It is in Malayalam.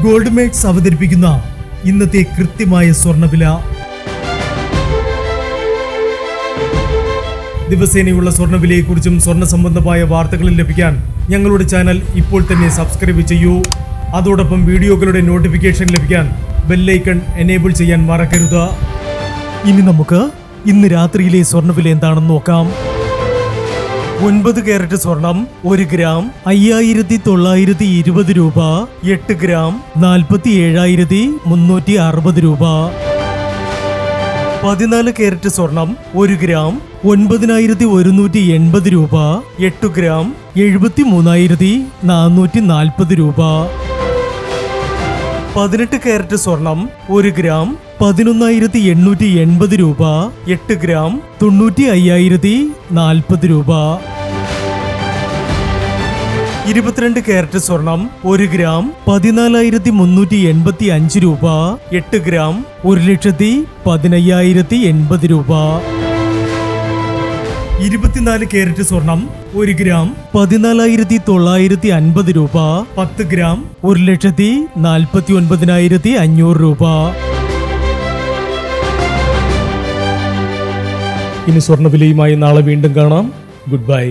ഗോൾഡ് മേക്സ് അവതരിപ്പിക്കുന്ന ഇന്നത്തെ കൃത്യമായ സ്വർണ്ണവില. ദിവസേനയുള്ള സ്വർണ്ണവിലയെക്കുറിച്ചും സ്വർണ്ണ സംബന്ധമായ വാർത്തകളും ലഭിക്കാൻ ഞങ്ങളുടെ ചാനൽ ഇപ്പോൾ തന്നെ സബ്സ്ക്രൈബ് ചെയ്യൂ. അതോടൊപ്പം വീഡിയോകളുടെ നോട്ടിഫിക്കേഷൻ ലഭിക്കാൻ ബെല്ലൈക്കൺ എനേബിൾ ചെയ്യാൻ മറക്കരുത്. ഇനി നമുക്ക് ഇന്ന് രാത്രിയിലെ സ്വർണ്ണവില എന്താണെന്ന് നോക്കാം. 9 കാരറ്റ് സ്വർണം 1 ഗ്രാം 5920 രൂപ. 8 ഗ്രാം 47,360 രൂപ. 14 കാരറ്റ് സ്വർണം 1 ഗ്രാം 9180 രൂപ. 8 ഗ്രാം 73,440 രൂപ. 18 കാരറ്റ് സ്വർണം 1 ഗ്രാം 11,880 രൂപ. 8 ഗ്രാം 95,040 രൂപ. 22 കാരറ്റ് സ്വർണം 1 ഗ്രാം 14,385 രൂപ. 8 ഗ്രാം 1,15,080 രൂപ. 24 കാരറ്റ് സ്വർണം 1 ഗ്രാം 14,950 രൂപ. 10 ഗ്രാം 1,49,500 രൂപ. ഇനി സ്വർണ്ണവിലയുമായി നാളെ വീണ്ടും കാണാം. Good bye.